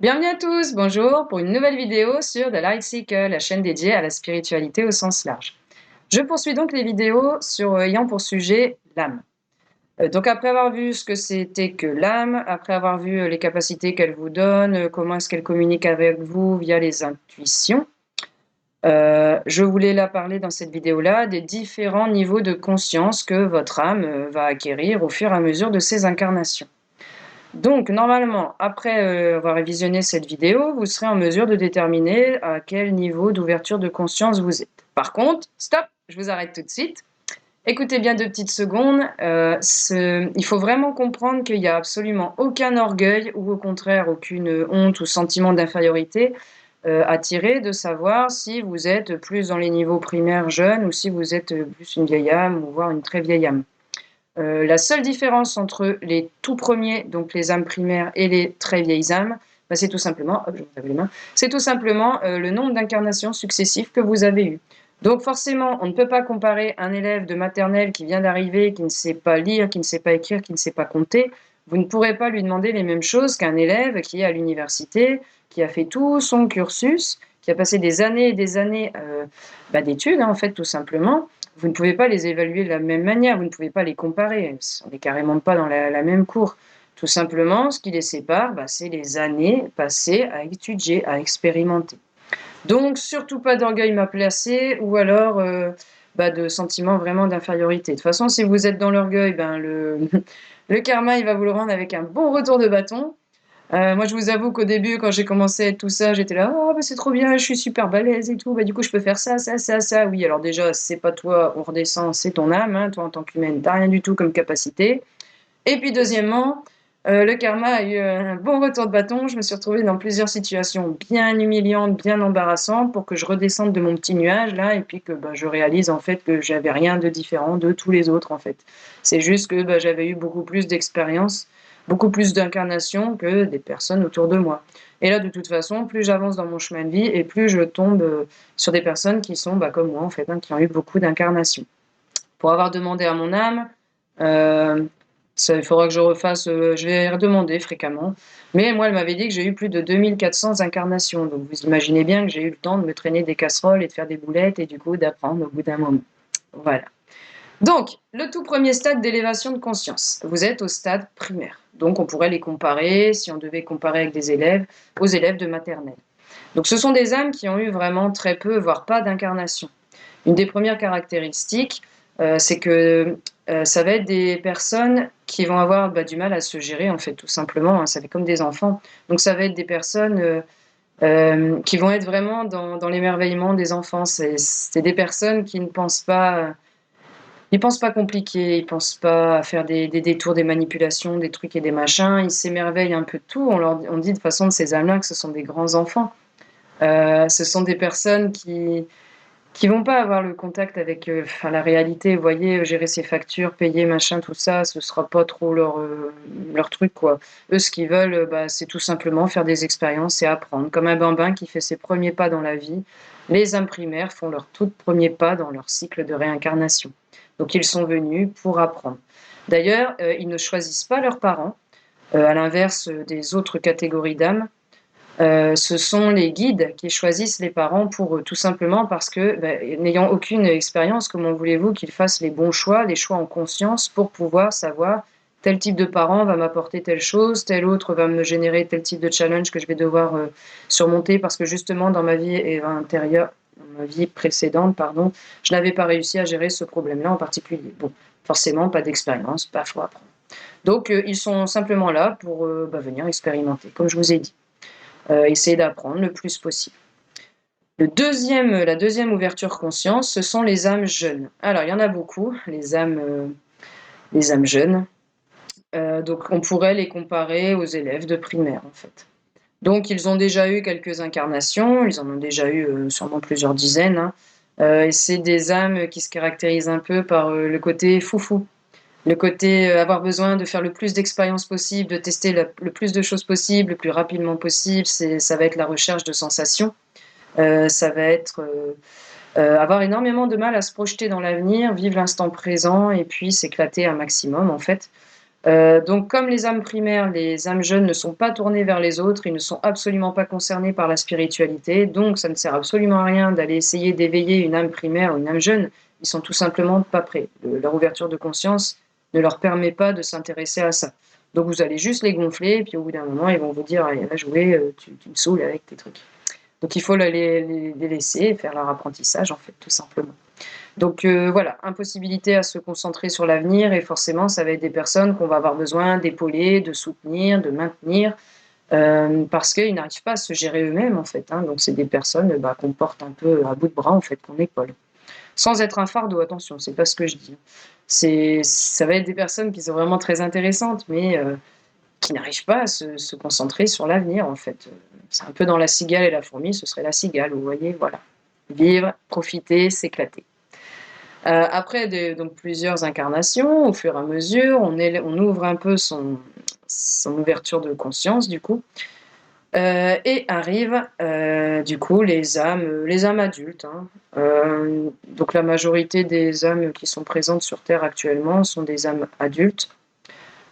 Bienvenue à tous, bonjour pour une nouvelle vidéo sur The Light Cycle, la chaîne dédiée à la spiritualité au sens large. Je poursuis donc les vidéos ayant pour sujet l'âme. Donc après avoir vu ce que c'était que l'âme, après avoir vu les capacités qu'elle vous donne, comment est-ce qu'elle communique avec vous via les intuitions, je voulais là parler dans cette vidéo-là des différents niveaux de conscience que votre âme va acquérir au fur et à mesure de ses incarnations. Donc, normalement, après avoir visionné cette vidéo, vous serez en mesure de déterminer à quel niveau d'ouverture de conscience vous êtes. Par contre, stop, je vous arrête tout de suite. Écoutez bien 2 petites secondes. Il faut vraiment comprendre qu'il n'y a absolument aucun orgueil ou au contraire aucune honte ou sentiment d'infériorité à tirer de savoir si vous êtes plus dans les niveaux primaires jeunes ou si vous êtes plus une vieille âme ou voire une très vieille âme. La seule différence entre les tout premiers, donc les âmes primaires, et les très vieilles âmes, bah, c'est tout simplement, hop, je vous lave les mains, c'est tout simplement le nombre d'incarnations successives que vous avez eues. Donc forcément, on ne peut pas comparer un élève de maternelle qui vient d'arriver, qui ne sait pas lire, qui ne sait pas écrire, qui ne sait pas compter. Vous ne pourrez pas lui demander les mêmes choses qu'un élève qui est à l'université, qui a fait tout son cursus, qui a passé des années et des années d'études, en fait, tout simplement. Vous ne pouvez pas les évaluer de la même manière, vous ne pouvez pas les comparer. On n'est carrément pas dans la même cour. Tout simplement, ce qui les sépare, c'est les années passées à étudier, à expérimenter. Donc, surtout pas d'orgueil mal placé ou alors de sentiment vraiment d'infériorité. De toute façon, si vous êtes dans l'orgueil, le karma, il va vous le rendre avec un bon retour de bâton. Moi, je vous avoue qu'au début, quand j'ai commencé à être tout ça, j'étais là: «Oh c'est trop bien, je suis super balèze et tout, du coup, je peux faire ça, ça, ça, ça». Oui, alors déjà, c'est pas toi, on redescend, c'est ton âme, hein. Toi, en tant qu'humaine, tu rien du tout comme capacité. Et puis deuxièmement, le karma a eu un bon retour de bâton. Je me suis retrouvée dans plusieurs situations bien humiliantes, bien embarrassantes pour que je redescende de mon petit nuage là et puis que, je réalise en fait que j'avais rien de différent de tous les autres, en fait. C'est juste que, j'avais eu beaucoup plus d'expérience, beaucoup plus d'incarnations que des personnes autour de moi. Et là, de toute façon, plus j'avance dans mon chemin de vie et plus je tombe, sur des personnes qui sont, comme moi en fait, hein, qui ont eu beaucoup d'incarnations. Pour avoir demandé à mon âme, heu, ça il faudra que je refasse, je vais redemander fréquemment. Mais moi, elle m'avait dit que j'ai eu plus de 2 400 incarnations. Donc vous imaginez bien que j'ai eu le temps de me traîner des casseroles et de faire des boulettes et du coup d'apprendre au bout d'un moment. Voilà. Donc, le tout premier stade d'élévation de conscience. Vous êtes au stade primaire. Donc on pourrait les comparer, si on devait comparer avec des élèves, aux élèves de maternelle. Donc ce sont des âmes qui ont eu vraiment très peu, voire pas d'incarnation. Une des premières caractéristiques, c'est que ça va être des personnes qui vont avoir du mal à se gérer, en fait, tout simplement, hein. Ça fait comme des enfants. Donc ça va être des personnes qui vont être vraiment dans l'émerveillement des enfants. C'est des personnes qui ne pensent pas, ils pensent pas compliqué, ils pensent pas à faire des détours, des manipulations, des trucs et des machins. Ils s'émerveillent un peu de tout. On dit de façon de ces âmes-là que ce sont des grands enfants. Ce sont des personnes qui vont pas avoir le contact avec, la réalité. Vous voyez, gérer ses factures, payer, machin, tout ça, ce sera pas trop leur truc, quoi. Eux, ce qu'ils veulent, c'est tout simplement faire des expériences et apprendre. Comme un bambin qui fait ses premiers pas dans la vie, les âmes primaires font leurs tout premiers pas dans leur cycle de réincarnation. Donc ils sont venus pour apprendre. D'ailleurs, ils ne choisissent pas leurs parents, à l'inverse, des autres catégories d'âmes. Ce sont les guides qui choisissent les parents pour eux, tout simplement parce que, n'ayant aucune expérience, comment voulez-vous qu'ils fassent les bons choix, les choix en conscience pour pouvoir savoir tel type de parent va m'apporter telle chose, tel autre va me générer tel type de challenge que je vais devoir, surmonter parce que justement dans ma vie intérieure, dans ma vie précédente, pardon, je n'avais pas réussi à gérer ce problème-là en particulier. Bon, forcément pas d'expérience, faut apprendre. Donc, ils sont simplement là pour, venir expérimenter, comme je vous ai dit. Essayer d'apprendre le plus possible. La deuxième ouverture conscience, ce sont les âmes jeunes. Alors, il y en a beaucoup, les âmes jeunes. Donc, on pourrait les comparer aux élèves de primaire, en fait. Donc, ils ont déjà eu quelques incarnations, ils en ont déjà eu sûrement plusieurs dizaines, hein. Et c'est des âmes qui se caractérisent un peu par le côté foufou. Le côté avoir besoin de faire le plus d'expériences possible, de tester le plus de choses possible, le plus rapidement possible, ça va être la recherche de sensations. Ça va être avoir énormément de mal à se projeter dans l'avenir, vivre l'instant présent et puis s'éclater un maximum, en fait. Donc comme les âmes primaires, les âmes jeunes ne sont pas tournées vers les autres, ils ne sont absolument pas concernés par la spiritualité, donc ça ne sert absolument à rien d'aller essayer d'éveiller une âme primaire ou une âme jeune. Ils sont tout simplement pas prêts. Leur ouverture de conscience ne leur permet pas de s'intéresser à ça. Donc vous allez juste les gonfler, et puis au bout d'un moment, ils vont vous dire: «Allez, va jouer, tu me saoules avec tes trucs». Donc il faut les laisser et faire leur apprentissage, en fait, tout simplement. Donc voilà, impossibilité à se concentrer sur l'avenir et forcément, ça va être des personnes qu'on va avoir besoin d'épauler, de soutenir, de maintenir, parce qu'ils n'arrivent pas à se gérer eux-mêmes, en fait, hein. Donc c'est des personnes, qu'on porte un peu à bout de bras, en fait, qu'on épaule. Sans être un fardeau, attention, c'est pas ce que je dis, hein. Ça va être des personnes qui sont vraiment très intéressantes, mais qui n'arrivent pas à se concentrer sur l'avenir, en fait. C'est un peu dans la cigale et la fourmi, ce serait la cigale, vous voyez? Voilà. Vivre, profiter, s'éclater. Après donc plusieurs incarnations, au fur et à mesure, on ouvre un peu son ouverture de conscience du coup, et arrivent, du coup les âmes adultes, hein. Donc la majorité des âmes qui sont présentes sur terre actuellement sont des âmes adultes.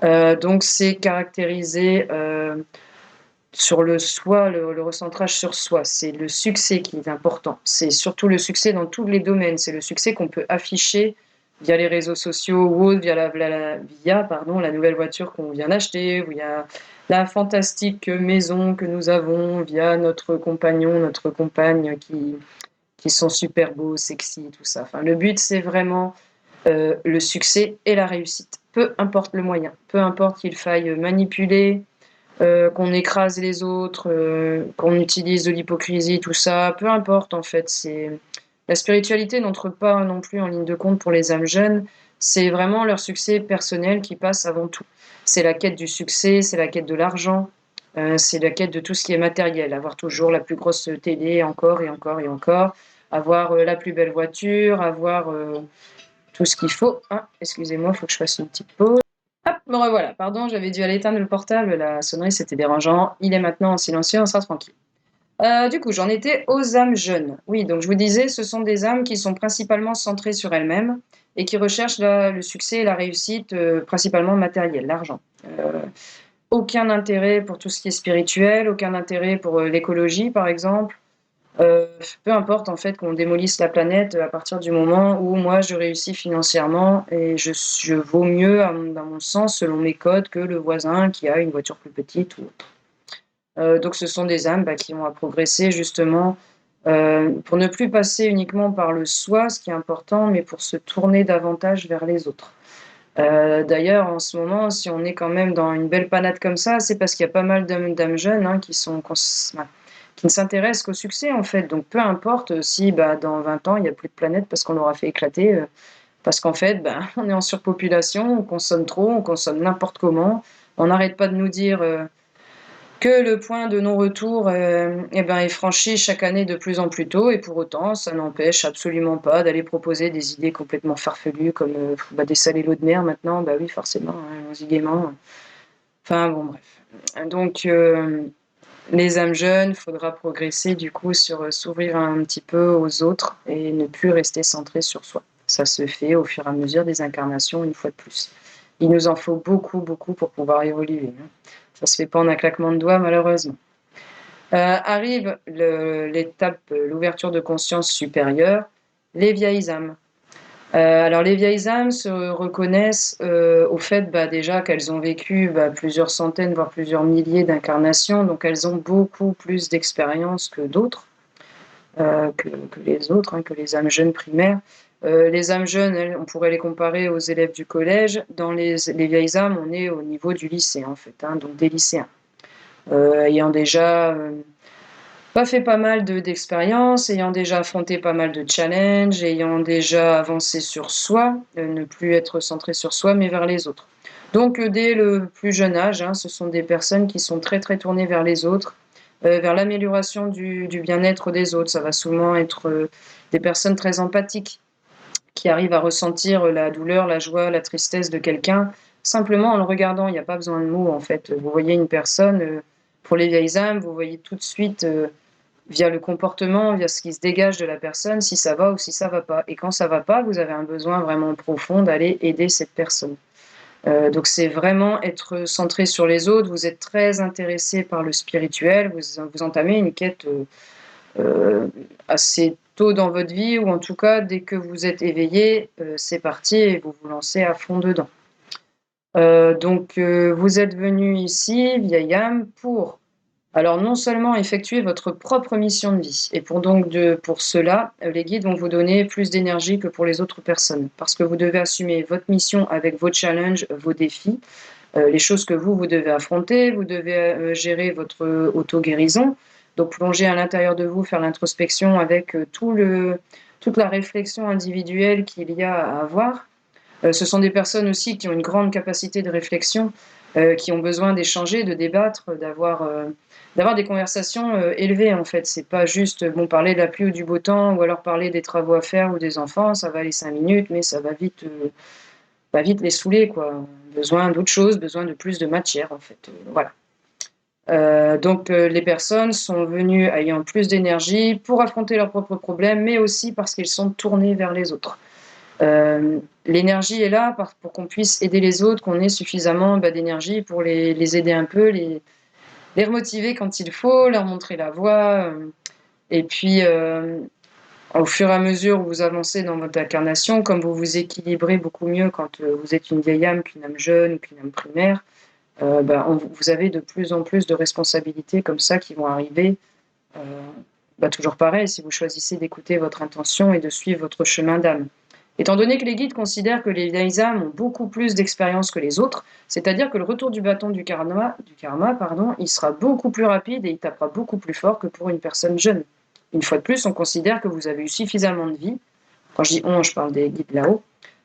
Donc c'est caractérisé, sur le soi, le recentrage sur soi. C'est le succès qui est important. C'est surtout le succès dans tous les domaines. C'est le succès qu'on peut afficher via les réseaux sociaux ou autres, via la nouvelle voiture qu'on vient d'acheter, via la fantastique maison que nous avons, via notre compagnon, notre compagne qui sont super beaux, sexy, tout ça. Enfin, le but, c'est vraiment le succès et la réussite. Peu importe le moyen, peu importe qu'il faille manipuler, qu'on écrase les autres, qu'on utilise de l'hypocrisie, tout ça, peu importe en fait. La spiritualité n'entre pas non plus en ligne de compte pour les âmes jeunes, c'est vraiment leur succès personnel qui passe avant tout. C'est la quête du succès, c'est la quête de l'argent, c'est la quête de tout ce qui est matériel, avoir toujours la plus grosse télé encore et encore et encore, avoir, la plus belle voiture, avoir, tout ce qu'il faut. Ah, excusez-moi, il faut que je fasse une petite pause. Hop, me revoilà. Pardon, j'avais dû aller éteindre le portable, la sonnerie c'était dérangeant. Il est maintenant en silencieux, on sera tranquille. Du coup, j'en étais aux âmes jeunes. Oui, donc je vous disais, ce sont des âmes qui sont principalement centrées sur elles-mêmes et qui recherchent le succès et la réussite, principalement matérielle, l'argent. Heu, Aucun intérêt pour tout ce qui est spirituel, aucun intérêt pour, l'écologie, par exemple. Heu, Peu importe en fait qu'on démolisse la planète, à partir du moment où moi je réussis financièrement et je vaux mieux dans mon sens, selon mes codes, que le voisin qui a une voiture plus petite ou autre. Donc ce sont des âmes, qui ont à progresser justement, pour ne plus passer uniquement par le soi, ce qui est important, mais pour se tourner davantage vers les autres. D'ailleurs en ce moment, si on est quand même dans une belle panade comme ça, c'est parce qu'il y a pas mal d'âmes jeunes, hein, qui ne s'intéressent qu'au succès, en fait. Donc peu importe, si, dans 20 ans, il y a plus de planète parce qu'on l'aura fait éclater, parce qu'en fait, on est en surpopulation, on consomme trop, on consomme n'importe comment. On n'arrête pas de nous dire, que le point de non-retour, est franchi chaque année de plus en plus tôt et pour autant, ça n'empêche absolument pas d'aller proposer des idées complètement farfelues comme, dessaler l'eau de mer maintenant, oui forcément, hein, allons-y gaiement. Enfin bon bref. Donc les âmes jeunes, faudra progresser du coup sur, s'ouvrir un petit peu aux autres et ne plus rester centré sur soi. Ça se fait au fur et à mesure des incarnations, une fois de plus. Il nous en faut beaucoup, beaucoup pour pouvoir évoluer, hein. Ça se fait pas en un claquement de doigts malheureusement. Arrive l'étape, l'ouverture de conscience supérieure, les vieilles âmes. Alors les vieilles âmes se reconnaissent, au fait, déjà qu'elles ont vécu, plusieurs centaines, voire plusieurs milliers d'incarnations, donc elles ont beaucoup plus d'expérience que d'autres, que les autres, hein, que les âmes jeunes primaires. Les âmes jeunes, elles, on pourrait les comparer aux élèves du collège. Dans les vieilles âmes, on est au niveau du lycée en fait, hein, donc des lycéens. Ayant déjà, pas fait pas mal d'expériences, ayant déjà affronté pas mal de challenges, ayant déjà avancé sur soi, ne plus être centré sur soi, mais vers les autres. Donc, dès le plus jeune âge, hein, ce sont des personnes qui sont très, très tournées vers les autres, vers l'amélioration du bien-être des autres. Ça va souvent être, des personnes très empathiques, qui arrivent à ressentir, la douleur, la joie, la tristesse de quelqu'un, simplement en le regardant. Il n'y a pas besoin de mots, en fait. Vous voyez une personne, pour les vieilles âmes, vous voyez tout de suite, via le comportement, via ce qui se dégage de la personne, si ça va ou si ça va pas. Et quand ça va pas, vous avez un besoin vraiment profond d'aller aider cette personne. Donc c'est vraiment être centré sur les autres, vous êtes très intéressé par le spirituel, vous entamez une quête, assez tôt dans votre vie ou en tout cas dès que vous êtes éveillé, c'est parti et vous vous lancez à fond dedans. Vous êtes venu ici, vieille âme, pour alors non seulement effectuer votre propre mission de vie et pour cela, les guides vont vous donner plus d'énergie que pour les autres personnes. Parce que vous devez assumer votre mission avec vos challenges, vos défis, les choses que vous devez affronter, vous devez, gérer votre auto-guérison, donc plonger à l'intérieur de vous, faire l'introspection avec, toute la réflexion individuelle qu'il y a à avoir. Ce sont des personnes aussi qui ont une grande capacité de réflexion, qui ont besoin d'échanger, de débattre, d'avoir des conversations, élevées en fait. C'est pas juste, bon, parler de la pluie ou du beau temps ou alors parler des travaux à faire ou des enfants, ça va aller 5 minutes, mais ça va vite les saouler quoi. Besoin d'autre chose, besoin de plus de matière en fait, voilà. Les personnes sont venues ayant plus d'énergie pour affronter leurs propres problèmes, mais aussi parce qu'ils sont tournés vers les autres. L'énergie est là pour qu'on puisse aider les autres, qu'on ait suffisamment d'énergie pour les aider un peu, les remotiver quand il faut, leur montrer la voie. Et puis, au fur et à mesure où vous avancez dans votre incarnation, comme vous vous équilibrez beaucoup mieux quand vous êtes une vieille âme qu'une âme jeune ou qu'une âme primaire, vous avez de plus en plus de responsabilités comme ça qui vont arriver. Euh, Toujours pareil, si vous choisissez d'écouter votre intention et de suivre votre chemin d'âme. Étant donné que les guides considèrent que les vieilles âmes ont beaucoup plus d'expérience que les autres, c'est-à-dire que le retour du bâton du karma, il sera beaucoup plus rapide et il tapera beaucoup plus fort que pour une personne jeune. Une fois de plus, on considère que vous avez eu suffisamment de vie, quand je dis on, je parle des guides là-haut,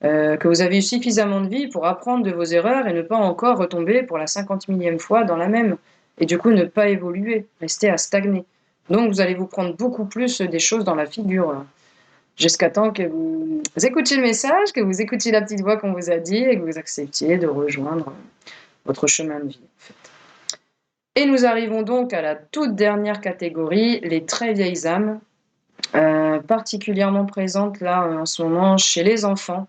que vous avez eu suffisamment de vie pour apprendre de vos erreurs et ne pas encore retomber pour la 50 millième fois dans la même, et du coup ne pas évoluer, rester à stagner. Donc vous allez vous prendre beaucoup plus des choses dans la figure, jusqu'à temps que vous écoutiez le message, que vous écoutiez la petite voix qu'on vous a dit et que vous acceptiez de rejoindre votre chemin de vie. En fait. Et nous arrivons donc à la toute dernière catégorie, les très vieilles âmes, particulièrement présentes là en ce moment chez les enfants.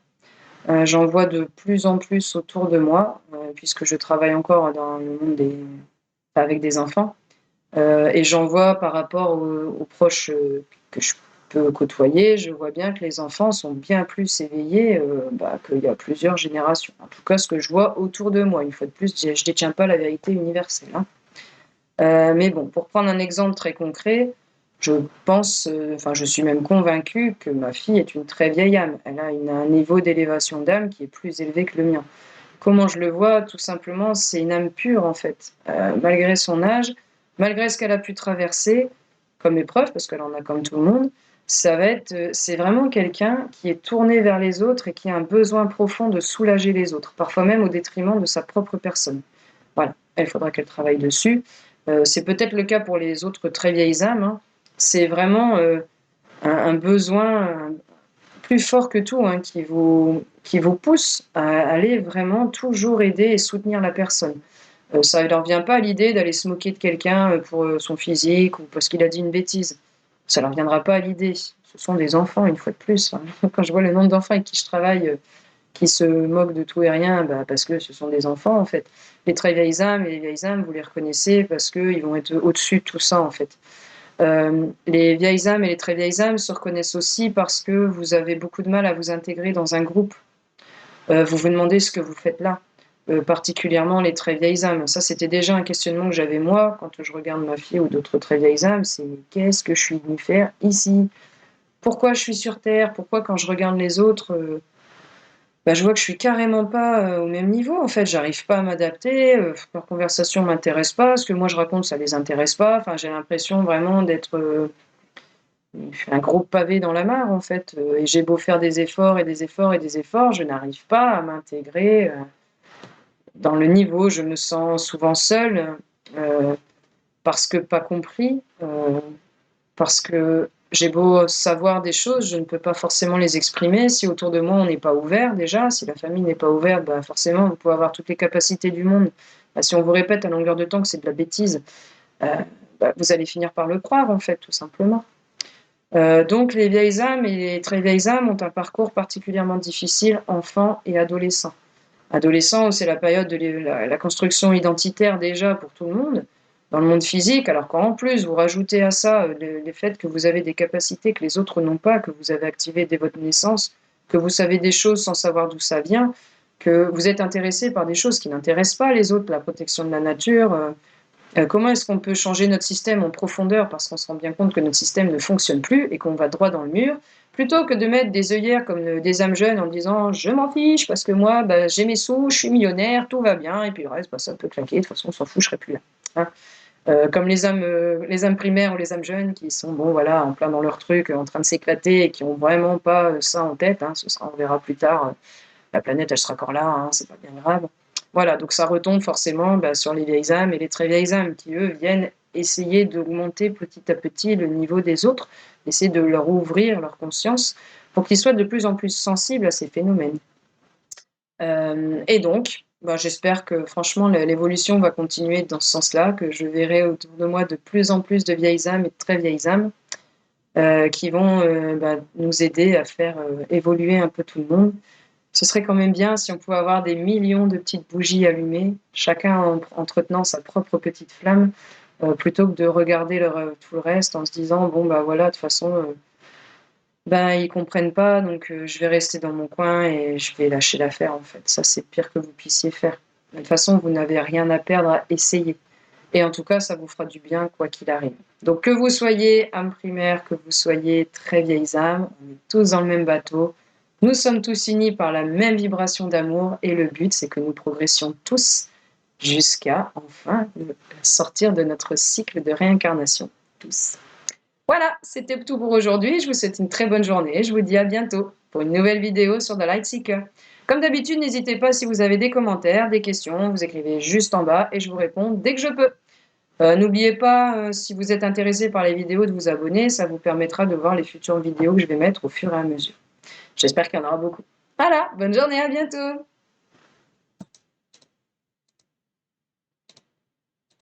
J'en vois de plus en plus autour de moi, puisque je travaille encore dans le monde avec des enfants. Et j'en vois par rapport aux proches que je peux côtoyer, je vois bien que les enfants sont bien plus éveillés qu'il y a plusieurs générations. En tout cas, ce que je vois autour de moi. Une fois de plus, je ne détiens pas la vérité universelle. Hein. Mais bon, pour prendre un exemple très concret, je pense, je suis même convaincue que ma fille est une très vieille âme. Elle a un niveau d'élévation d'âme qui est plus élevé que le mien. Comment je le vois? Tout simplement, c'est une âme pure en fait. Malgré son âge, malgré ce qu'elle a pu traverser comme épreuve, parce qu'elle en a comme tout le monde, c'est vraiment quelqu'un qui est tourné vers les autres et qui a un besoin profond de soulager les autres, parfois même au détriment de sa propre personne. Voilà, il faudra qu'elle travaille dessus. C'est peut-être le cas pour les autres très vieilles âmes. Hein. C'est vraiment un besoin plus fort que tout, hein, qui vous pousse à aller vraiment toujours aider et soutenir la personne. Ça ne leur vient pas à l'idée d'aller se moquer de quelqu'un pour son physique ou parce qu'il a dit une bêtise. Ça ne leur viendra pas à l'idée. Ce sont des enfants, une fois de plus. Hein. Quand je vois le nombre d'enfants avec qui je travaille qui se moquent de tout et rien, parce que ce sont des enfants, en fait. Les très vieilles âmes et les vieilles âmes, vous les reconnaissez parce qu'ils vont être au-dessus de tout ça, en fait. Les vieilles âmes et les très vieilles âmes se reconnaissent aussi parce que vous avez beaucoup de mal à vous intégrer dans un groupe. Vous vous demandez ce que vous faites là, particulièrement les très vieilles âmes. Ça, c'était déjà un questionnement que j'avais moi quand je regarde ma fille ou d'autres très vieilles âmes. C'est qu'est-ce que je suis venue faire ici? Pourquoi je suis sur Terre? Pourquoi quand je regarde les autres, je vois que je suis carrément pas au même niveau en fait. J'arrive pas à m'adapter. Leur conversation m'intéresse pas. Ce que moi je raconte, ça les intéresse pas. Enfin, j'ai l'impression vraiment d'être un gros pavé dans la mare en fait. Et j'ai beau faire des efforts et des efforts et des efforts, je n'arrive pas à m'intégrer dans le niveau. Je me sens souvent seule parce que pas compris, parce que j'ai beau savoir des choses, je ne peux pas forcément les exprimer. Si autour de moi on n'est pas ouvert déjà, si la famille n'est pas ouverte, forcément vous pouvez avoir toutes les capacités du monde. Si on vous répète à longueur de temps que c'est de la bêtise, vous allez finir par le croire en fait, tout simplement. Donc les vieilles âmes et les très vieilles âmes ont un parcours particulièrement difficile, enfants et adolescents. adolescent, où c'est la période de la construction identitaire déjà pour tout le monde, dans le monde physique, alors qu'en plus vous rajoutez à ça les faits que vous avez des capacités que les autres n'ont pas, que vous avez activées dès votre naissance, que vous savez des choses sans savoir d'où ça vient, que vous êtes intéressé par des choses qui n'intéressent pas les autres, la protection de la nature. Comment est-ce qu'on peut changer notre système en profondeur parce qu'on se rend bien compte que notre système ne fonctionne plus et qu'on va droit dans le mur, plutôt que de mettre des œillères comme des âmes jeunes en disant je m'en fiche parce que moi bah, j'ai mes sous, je suis millionnaire, tout va bien et puis le reste bah, ça peut claquer, de toute façon on s'en fout, je serai plus là. Hein. Comme les âmes primaires ou les âmes jeunes qui sont bon voilà en plein dans leur truc, en train de s'éclater et qui ont vraiment pas ça en tête. Hein, on verra plus tard. La planète elle sera encore là, hein, c'est pas bien grave. Voilà, donc ça retombe forcément bah, sur les vieilles âmes et les très vieilles âmes qui, eux, viennent essayer d'augmenter petit à petit le niveau des autres, essayer de leur ouvrir leur conscience pour qu'ils soient de plus en plus sensibles à ces phénomènes. Et donc, bah, j'espère que franchement l'évolution va continuer dans ce sens-là, que je verrai autour de moi de plus en plus de vieilles âmes et de très vieilles âmes qui vont bah, nous aider à faire évoluer un peu tout le monde. Ce serait quand même bien si on pouvait avoir des millions de petites bougies allumées, chacun entretenant sa propre petite flamme, plutôt que de regarder tout le reste en se disant bon bah voilà, de toute façon, ben ils comprennent pas, donc je vais rester dans mon coin et je vais lâcher l'affaire en fait. Ça c'est le pire que vous puissiez faire. De toute façon, vous n'avez rien à perdre à essayer. Et en tout cas, ça vous fera du bien quoi qu'il arrive. Donc que vous soyez âme primaire, que vous soyez très vieilles âmes, on est tous dans le même bateau. Nous sommes tous unis par la même vibration d'amour et le but, c'est que nous progressions tous jusqu'à enfin sortir de notre cycle de réincarnation. Tous. Voilà, c'était tout pour aujourd'hui. Je vous souhaite une très bonne journée. Je vous dis à bientôt pour une nouvelle vidéo sur The Light Seeker. Comme d'habitude, n'hésitez pas si vous avez des commentaires, des questions, vous écrivez juste en bas et je vous réponds dès que je peux. N'oubliez pas, si vous êtes intéressé par les vidéos, de vous abonner. Ça vous permettra de voir les futures vidéos que je vais mettre au fur et à mesure. J'espère qu'il y en aura beaucoup. Voilà, bonne journée, à bientôt!